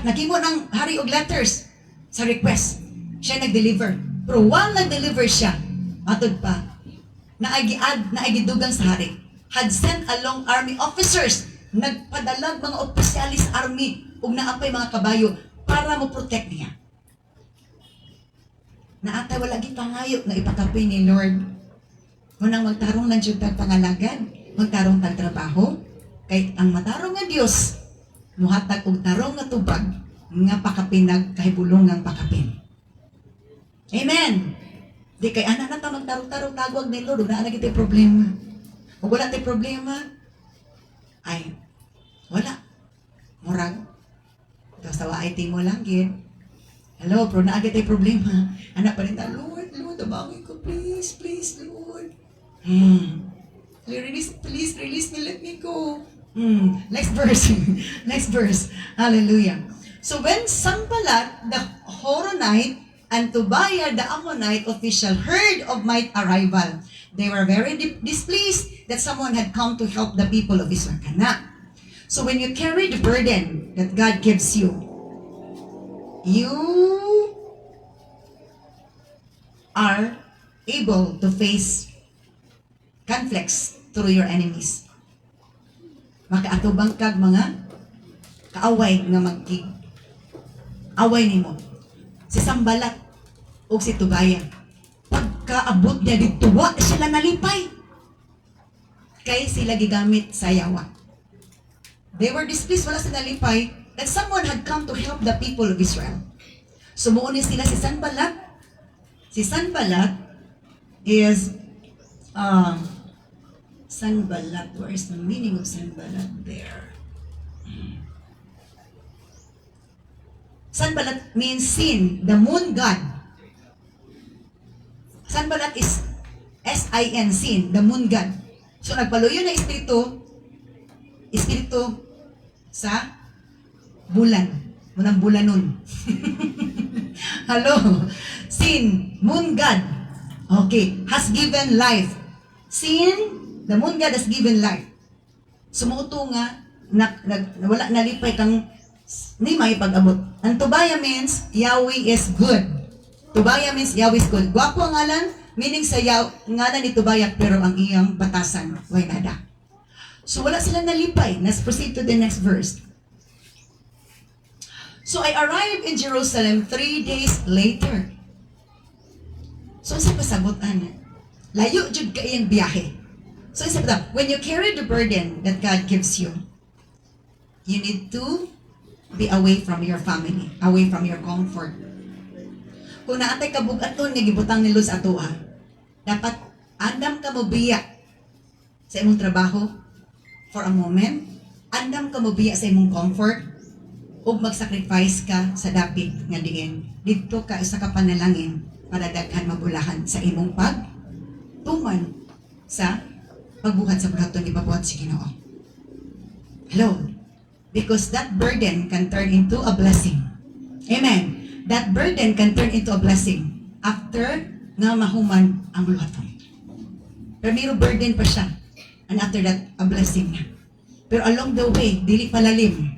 nagimo ng hari og letters sa request. Siya nag-deliver. Pero while nag-deliver siya, matod pa, naigidugang sa hari, had sent a long army officers, nagpadalag mga opisyalis army, ug naapay mga kabayo, para mo protect niya. Naatay wala gipangayo na ipakapin ni Lord. Munang magtarong lang jud tag pangalagad, magtarong tag trabaho, kay ang matarong nga Dios muhatag og tarong nga tubag nga pakapinag kahibulong ng pakapin. Amen. Di kay ana na ta magtarong-tarong tagwag ni Lord, na gitay problema. Ug wala tay problema, ay wala. Murag kasawa ay timo lang gid. Hello, pero naagit ay problema. Anak pa rin ta, Lord, tabangin ko, please, Lord. Please release me, let me go. Next verse. Next verse. Hallelujah. So when Sanballat the Horonite and Tobiah the Ammonite official heard of my arrival, they were very displeased that someone had come to help the people of Israel. Kana. So when you carry the burden that God gives you, you are able to face conflicts through your enemies. Makaatubang kag mga kaaway nga magkig. Away nimo. Si Sanballat o si Tobiah. Pagkaabot niya dito, wa sila nalipay. Kay sila gigamit sa yawa. They were displeased, wala sila nalipay, that someone had come to help the people of Israel. Sumuuni sila si Sanballat. Si Sanballat is Sanballat. Where is the meaning of Sanballat there? Sanballat means sin, the moon god. Sanballat is S-I-N, sin, the moon god. So nagpaluyo na espiritu sa bulan. Munang bulanon. Hello. Sin, moon god. Okay, has given life. Sin, the moon god has given life. Sumuto nga, wala nalipay kang ni may pag-abot. Ang Tobiah means, Yahweh is good. Tobiah means, Yahweh is good. Gwapo ang ngalan, meaning sa ngalan ni Tobiah, pero ang iyang batasan, way nada. So wala silang nalipay. Let's proceed to the next verse. So I arrived in Jerusalem 3 days later. So sa pasabutan, layo jud ka iyang biyahe. So sa when you carry the burden that God gives you, you need to be away from your family, away from your comfort. Kung naatay kabugaton nga gibutang ni Luz atoa, dapat andam ka mo biya sa imong trabaho for a moment, andam ka mo biya sa imong comfort, ug mag-sacrifice ka sa dapit nga diin. Didto ka sa kapanalangin para daghan mabulahan sa imong pagtuman sa pagbuhat sa buhaton ipabuhat si Ginoo. Hello. Because that burden can turn into a blessing. Amen. That burden can turn into a blessing after nga mahuman ang buhaton. Pero burden pa siya. And after that, a blessing na. Pero along the way, dili palalim,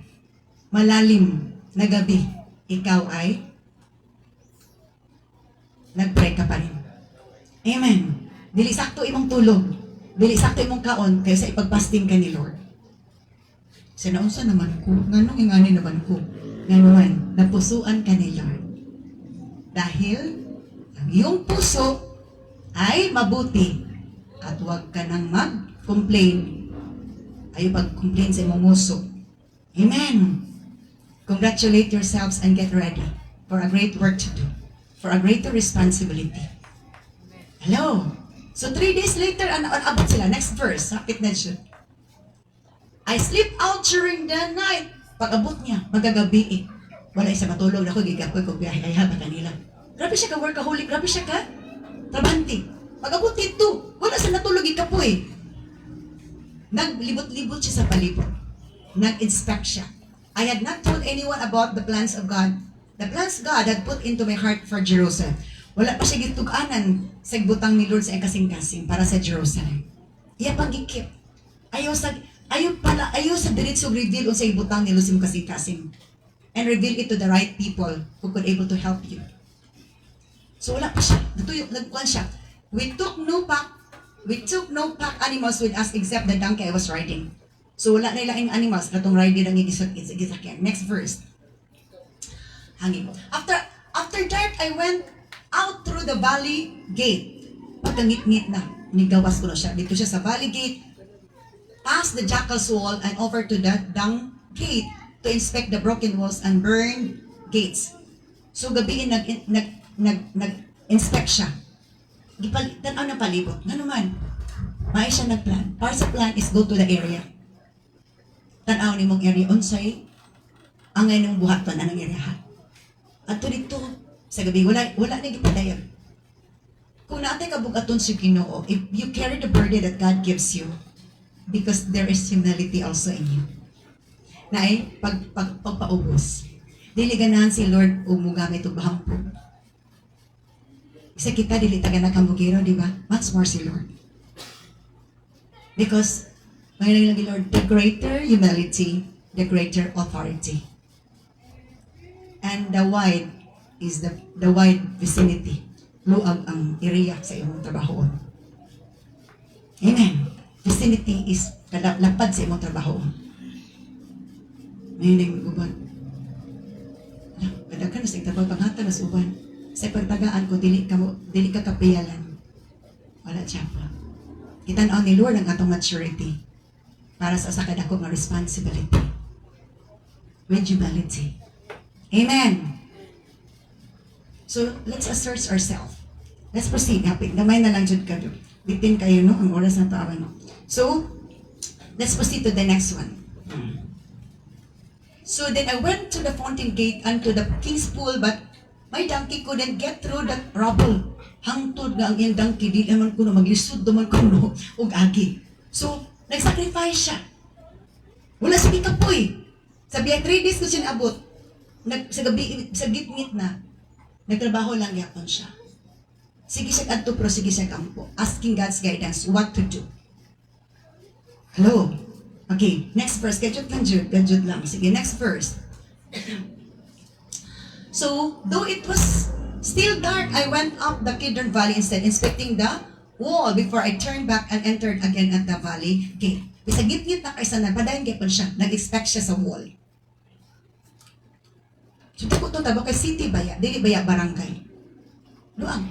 malalim na gabi, ikaw ay nag-pray ka pa rin. Amen. Dili sakto imong tulog. Dili sakto imong kaon kaysa ipagpasting ka ni Lord. Sinaunsa naman ko, nganong ingani naman ko, ngayon, napusuan ka ni Lord. Dahil, ang iyong puso ay mabuti at huwag ka nang mag-complain. Ayaw pag-complain sa imong muso. Amen. Congratulate yourselves and get ready for a great work to do, for a greater responsibility. Hello. So 3 days later, abot sila. Next verse, sakit na siya. I sleep out during the night. Pag-abot niya, magagabi eh. Wala isa matulog na ako, gigapoy ko, biyahe-ayaha ba kanila. Grabe siya ka workaholic, grabe siya ka trabante. Pag-abot dito, wala sa natulog ikapoy. Naglibot-libot siya sa palibot. Nag-inspect siya. I had not told anyone about the plans of God. The plans God had put into my heart for Jerusalem. Wala pa siya gitug-anan sa butang ni Lord sa kasing-kasing para sa Jerusalem. Iya pang gikip. Ayaw sa diretsong reveal sa ibutang ni Lord sa kasing-kasing. And reveal it to the right people who could able to help you. So wala pa siya. Nagkuhan siya. We took no pack animals with us except the donkey I was riding. So wala na ilang animals katong riding ang gisakyan. Next verse. Hangin. After dark, I went out through the valley gate. Pagkangit-ngit na. Nigawas ko na siya. Dito siya sa valley gate. Past the jackal's wall and over to the dung gate to inspect the broken walls and burned gates. So gabiin nag-inspect siya. Tanaw na palibot. Nga naman, may siya nagplan. Part sa plan is go to the area. Tanaw ni mong area. Unsay, ang ngayon ng buhaton anang area. At dito, sa gabi, wala na gipadayon. Kung natin kabugaton si Ginoo, if you carry the burden that God gives you, because there is humility also in you. Na ay pagpaubos. Dili ganahan si Lord umugamit og bahampog. Isa kita dili taga nakamugiro, di ba? Much more si Lord. Because may lagi Lord, the greater humility, the greater authority. And the wide is the wide vicinity. Luag ang area sa imong trabaho. Amen. Vicinity is lapad sa imong trabaho. Ngayon yung uban. Kadaghan na sa trabaho panghata na sa uban. Sa pagtagaan ko, dili ka kapiyalan. Wala siya pa. Itan-aw ni Lord ang atong maturity para sa kadako nga responsibility. With humility. Amen. So, let's assert ourselves. Let's proceed. Happy. Gamay na lang dyan ka. Bitin kayo, no? Ang oras na taawan, no? So, let's proceed to the next one. So then I went to the fountain gate and to the king's pool, but my donkey couldn't get through that rubble. Hangtod nga ang iyang donkey, di naman kuno maglisod naman kuno og agi. So, nag-sacrifice siya. Wala sige kapoy. Sabi 3 days ko siya naabot. Sa gabi, sa gitngit na, nagtrabaho lang yapon siya. Sige siya adto, pero sige siya kampo. Asking God's guidance, what to do. Hello? Okay, next verse. Gadget lang. Sige, next verse. So, though it was still dark, I went up the Kidron Valley instead, inspecting the wall before I turned back and entered again at the valley gate. Sa gitgit na kaysa nagpadayon kay siya, nag-expect siya sa wall. So, tako ito tabo kay city baya, dili baya barangay. Luang.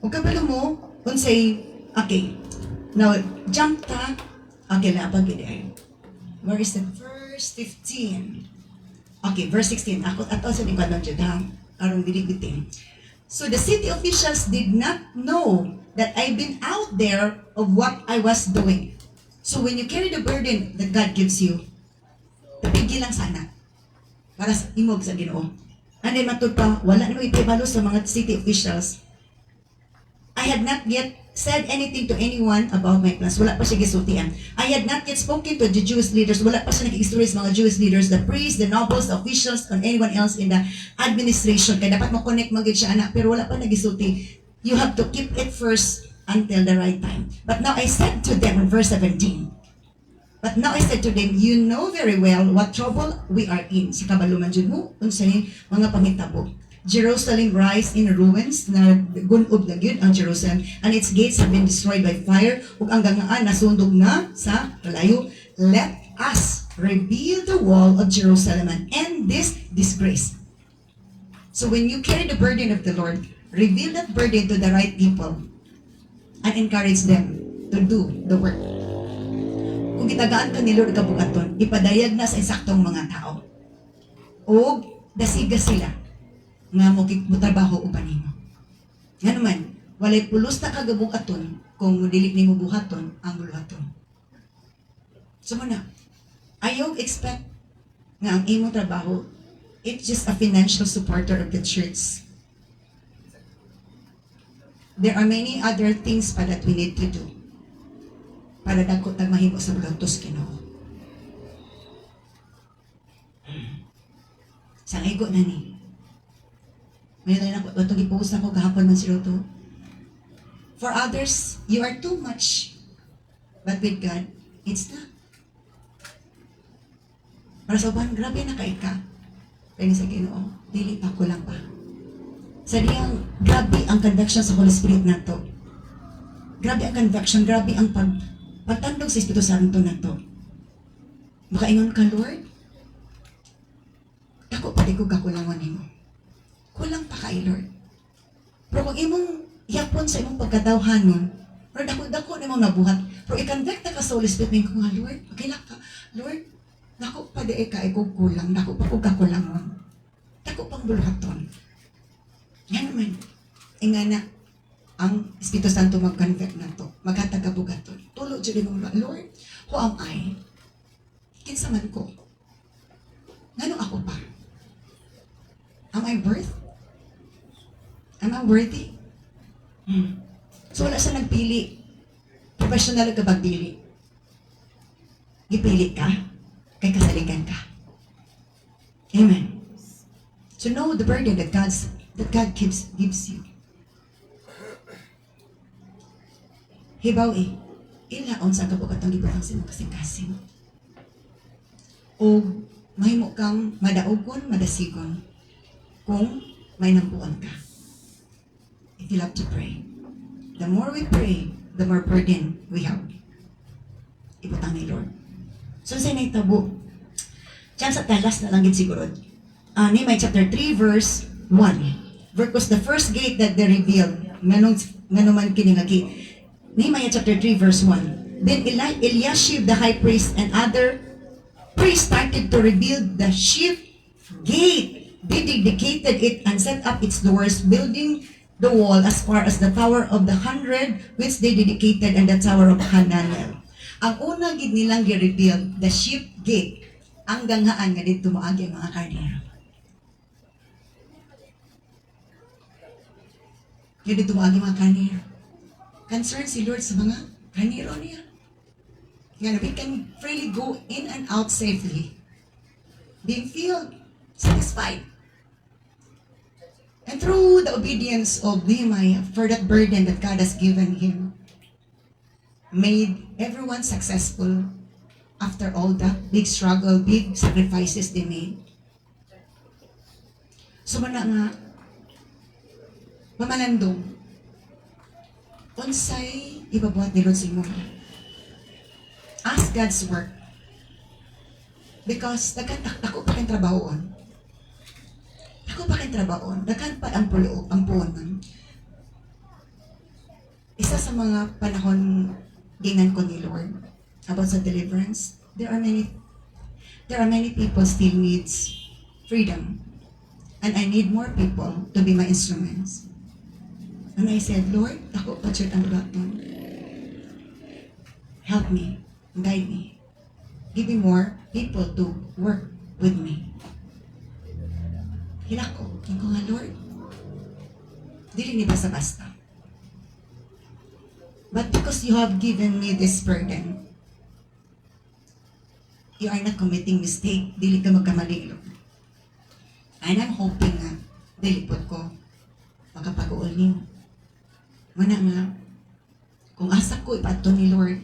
Huwag ka pala mo, unsay, okay, now, jump ta, okay, lapag gini. Where is it? Verse 15. Okay, verse 16. Ako ato sa lingkod ng Judah, arong dilibitin. So the city officials did not know that I've been out there of what I was doing. So when you carry the burden that God gives you, tapigil lang sana. Para sa imog sa Ginoo. And then matud pa, wala namang ipibalo sa mga city officials. I had not yet said anything to anyone about my plans. Wala pa siya gisultian. I had not yet spoken to the Jewish leaders. Wala pa siya nag-istorya sa mga Jewish leaders, the priests, the nobles, the officials, and anyone else in the administration. Kaya dapat makonect magid siya anak, pero wala pa nag-isulti. You have to keep it first until the right time. But now I said to them in verse 17, but now I said to them, you know very well what trouble we are in. Sa kabaluman dyan mo, unsay mga pangitabo. Jerusalem lies in ruins, na gunob na yun ang Jerusalem, and its gates have been destroyed by fire, ug ang gangaan nasundog na sa kalayo. Let us rebuild the wall of Jerusalem and end this disgrace. So when you carry the burden of the Lord, reveal that burden to the right people and encourage them to do the work. Kung gitagaan ka ni Lord kabugaton, ipadayag na sa eksaktong mga tao. O dasiga sila nga mo trabaho uban nimo. Nga naman, walay pulos na kagabugaton kung dili nimo buhaton ang buluhaton. So muna, ayaw expect nga ang imong trabaho, it's just a financial supporter of the church. There are many other things pa that we need to do para dako tag mahimo sa buluhatos Ginoo. Sang igo na ni. May na ako, itong i-post ako kahapon man sila to. For others, you are too much. But with God, it's not. Para sa uban, grabe na kay ka. Kaya sa Ginoo, dili pa ko lang pa. Sa diyang, grabe ang conviction sa Holy Spirit na to. Grabe ang conviction, grabe ang pagtandog sa Espiritu Santo na to. Makaingon ka, Lord? Ako pa di ko kakulangan mo. Kulang pa kay Lord. Pero kung imong yapon sa imong pagkatawhanon, pero dako na imong nabuhat, pero i-convict na ka sa Holy Spirit, ko nga, Lord, pagkilak ka, Lord, dako pa di ka, ikaw kulang, dako pa ko kakulangon. Dako pang buluhaton. Yan naman. Ingana, ang Espiritu Santo mag-convict na to, maghatagabugaton. Tulog dyan mo, Lord, who am I? Kinsa man ko. Nganong ako pa? Am I worth? Am I worthy? So wala siya nagpili. Professional ka pagdili. gipili ka, kay kasaligan ka. Amen. So know the burden that God gives you. Hibaw ilaon sa kabukatang gibutang sa imong kasing-kasing. O mahimo kang madaugon, madasigon kung may nampuan ka. If you love to pray, the more we pray, the more burden we have. Ibutang ni Lord. So sa naitabo, diyan sa talas na lang gid siguro. Nehemiah chapter 3 verse 1. Because the first gate that they revealed, nganong man kini nga gate. Nehemiah chapter 3 verse 1. Then Eliashib the high priest and other priests started to rebuild the chief gate. They dedicated it and set up its doors, building the wall as far as the Tower of the 100, which they dedicated, and the Tower of Hananel. Ang una gid nilang gi-rebuild, the chief gate, ang ganghaan nga dito moagi ang mga karnero. Nga dito moagi mga karnero. Concerned si Lord sa mga karnero niya. Nga we can freely go in and out safely, being filled, satisfied. And through the obedience of Nehemiah for that burden that God has given him, made everyone successful after all that big struggle, big sacrifices they made. So mana nga, mamalandong, unsay ibabuhat ni Lord sa imo. Ask God's work. Because dako pa kayong trabahoon. Dako pa kayong trabahoon. Dakan pa ang puon. Isa sa mga panahon gingan ko ni Lord about sa deliverance, there are many people still needs freedom. And I need more people to be my instruments. And I said, Lord, dako pa jud ang gaton. Help me, guide me. Give me more people to work with me. Hilako, yung ko nga, Lord, dili ni basta-basta. But because you have given me this burden, you are not committing mistake. Dili ka magkamali, Lord. And I'm hoping nga, dilipot ko, makapag-uol niyo. Mana nga, kung asa ko ipato ni Lord,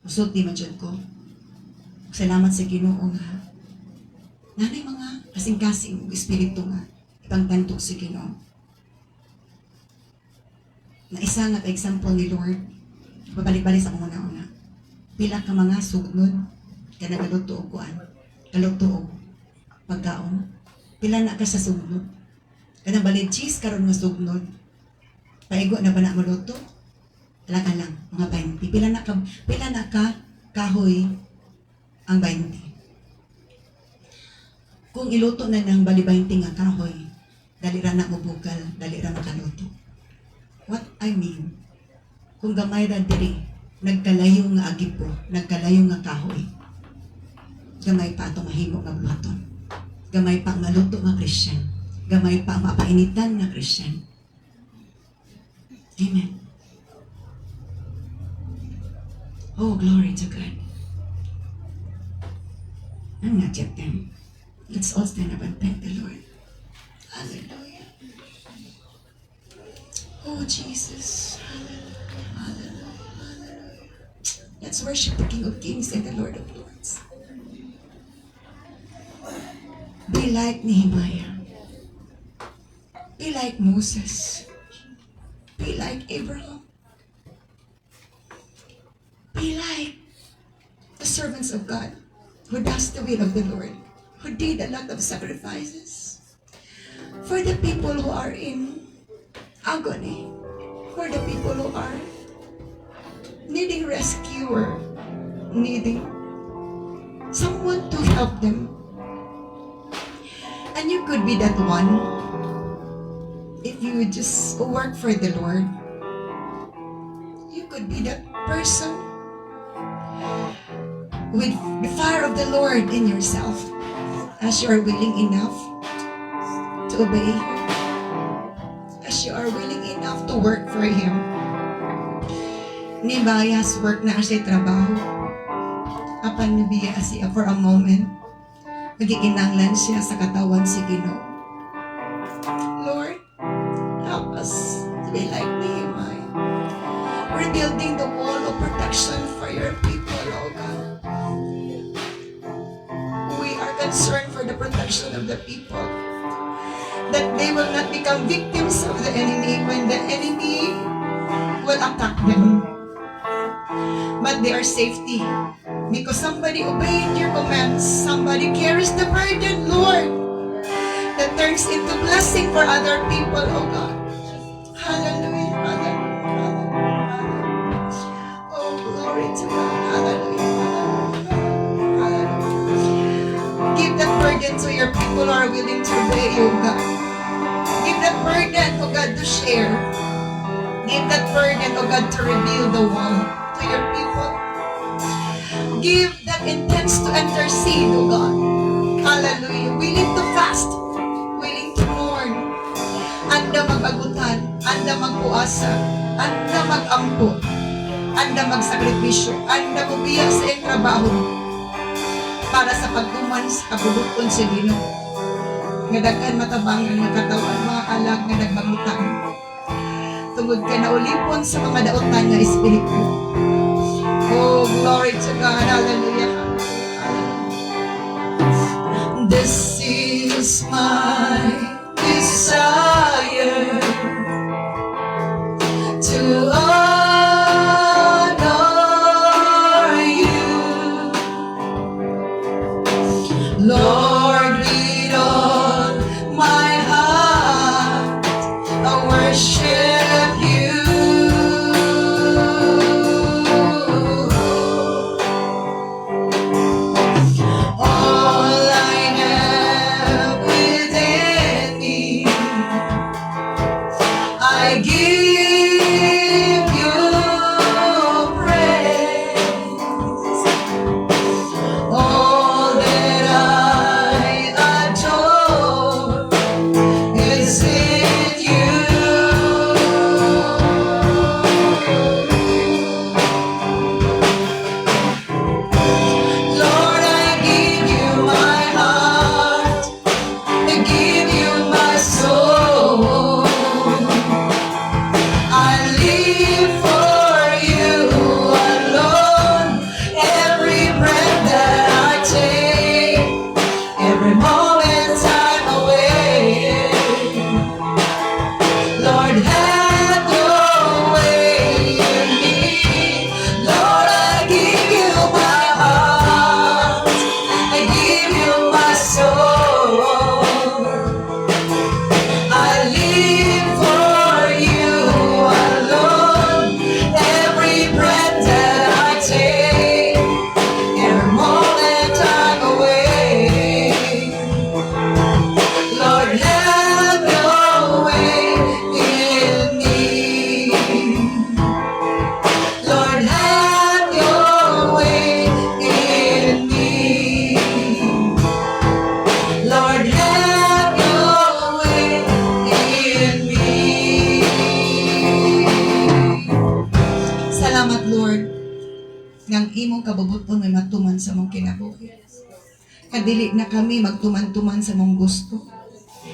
usulti man dyan ko. Salamat sa Ginoo nga. Nanay mga kasing-kasing espiritu nga, ipangtantok sa Ginoo. Na isa nga pa example ni Lord, babalik-balik sa una-una. Pila ka mga sugnod, ka nagaluto o kuan, galuto o pagkaon. Pila na ka sa sugnod. Kanang balid cheese karon nga sugnod. Paigo na ba na maluto? Alang-alang, mga 20. Pila na ka kahoy ang 20. Kung iluto na ng bali 20 nga kahoy, dali ra na mabukal, dali ra makaluto. What I mean, kung gamay ra diri, nagkalayo nga agipo, nagkalayo nga kahoy, gamay pa ato mahimo nga buhaton. Gamay pa maluto nga Christian. Gamay pa mapainitan nga Christian. Amen. Oh, glory to God. I'm not yet them. Let's all stand up and thank the Lord. Hallelujah. Oh, Jesus. Hallelujah. Hallelujah. Hallelujah. Let's worship the King of Kings and the Lord of Lords. Be like Nehemiah. Be like Moses. Be like Abraham. Be like the servants of God who does the will of the Lord, who did a lot of sacrifices for the people who are in agony, for the people who are needing rescuer, needing someone to help them. And you could be that one if you would just work for the Lord. You could be that person with the fire of the Lord in yourself, as you are willing enough to obey Him, as you are willing enough to work for Him. Nehemiah's work na siya trabaho. Samtang nabiya siya for a moment, magikinanglan siya sa katawan si Ginoo. Lord, help us to be like Nehemiah. We're building the wall of protection for your people, oh God. We are concerned for the protection of the people, that they will not become victims of the enemy when the enemy will attack them. But they are safety because somebody obeyed your commands. Somebody carries the burden, Lord, that turns into blessing for other people, oh God. Hallelujah, hallelujah, hallelujah. Oh, glory to God. Hallelujah, hallelujah, hallelujah. Give that burden to your people who are willing to obey you, God. Give that burden, oh God, to share. Give that burden, oh God, to reveal the wall to your people. Give that intent to intercede, oh God. Hallelujah. Willing to fast, willing to mourn, anda mag-agutan, anda magpuasa, anda mag-ampo, anda magsakripisyo, anda mubiya sa iyong trabaho para sa pagtuman sa kabubuton sa Ginoo. Nga daghan matabangan nga katawan, mga kalag nga nagbangutang. Tungod ka na ulipon sa mga daotan nga espiritu. Oh, glory to God. Hallelujah. Hallelujah. This is my desire to honor you, Lord, with all my heart I worship you. All I have within me, I give you praise. All that I adore is in you. Lord, I give you my heart, I give you my soul. I live for you alone. Every breath that I take, every moment I'm awake. Lord, have your way in me. Lord, I give you my heart, I give you my soul. I live for you alone. Every breath that I take, every moment I'm awake. Lord, have your way in me. Lord, have your way in me. Lord, have your way in me. Salamat, Lord, ng imong kabubuton may matuman sa mong kinabuhi. Kadili na kami magtuman-tuman sa mong gusto.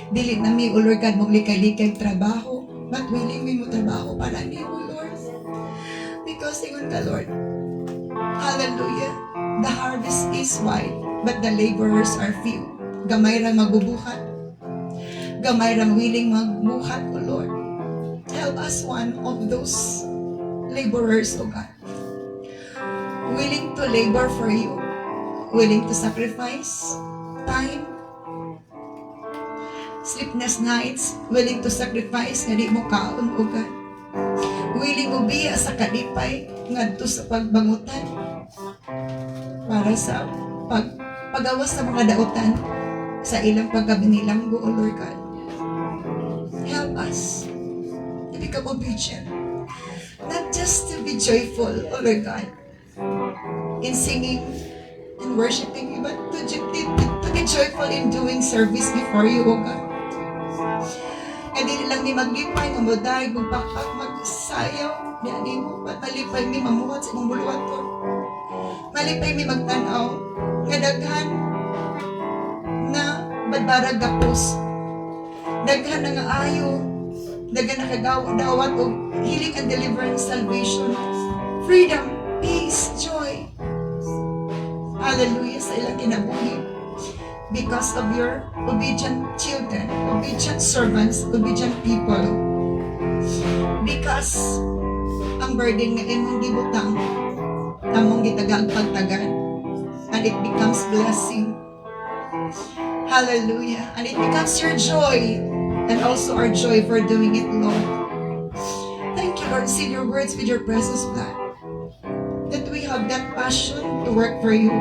Dili na mi, O Lord God, mong likay-likay trabaho, but willing mi mo trabaho para ni mo, Lord. Because ingon ka, Lord, hallelujah, the harvest is wide, but the laborers are few. Gamay ra magbubuhat, gamay ra willing magbuhat, O Lord. Help us one of those laborers, O God, willing to labor for you, willing to sacrifice time, sleepless nights, willing to sacrifice nga di mo kaon, O God. Willing mo biya sa kalipay ngadto sa pagbangutan para sa pagawas sa mga daotan sa ilang pagkabinilanggo, O Lord God. Help us to become obedient, not just to be joyful, O Lord God, in singing and worshiping you, but to be joyful in doing service before you, O God. Hindi lang ni maglipay, mamuday, magpakak, magsayaw, yan mo, at malipay mi mamuhat sa mong buluwaton. Malipay may magtanaw, nga daghan na badbarag gapos, daghan na nga ayo, daghan na kagawat o healing and deliverance, salvation, freedom, peace, joy. Hallelujah sa ilang kinabuhi. Because of your obedient children, obedient servants, obedient people. Because ang burden nga imong gibutang, tamong gitagang pagtagan, and it becomes blessing. Hallelujah. And it becomes your joy, and also our joy for doing it, Lord. Thank you, Lord. Seal your words with your precious blood, that we have that passion to work for you.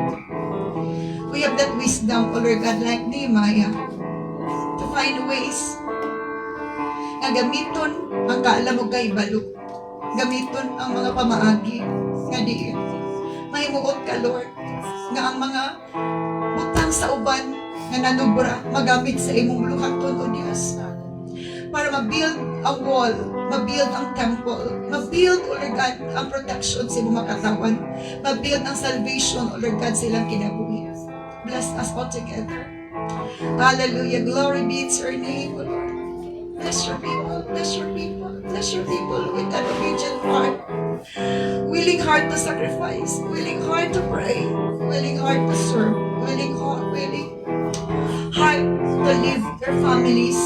We have that wisdom, O Lord God, like Nehemiah, to find ways nga gamiton ang kaalam mo kay balok, gamiton ang mga pamaagi nga diin. Mahimuot ka, Lord, nga ang mga butang sa uban nga nanubra magamit sa imong luhaton, O Diyos, para mabuild ang wall, mabuild ang temple, mabuild, O Lord God, ang protection sa imong makatawan, mabuild ang salvation, O Lord God, sa ilang kinabuhi. Bless us all together. Hallelujah. Glory be to your name, O Lord. Bless your people, bless your people, bless your people with an obedient heart, willing heart to sacrifice, willing heart to pray, willing heart to serve, willing heart to leave their families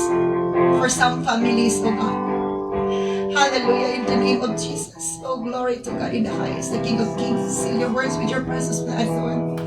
for some families, O God. Hallelujah, in the name of Jesus. Oh, glory to God in the highest, the King of Kings. Seal your words with your precious blood, Lord.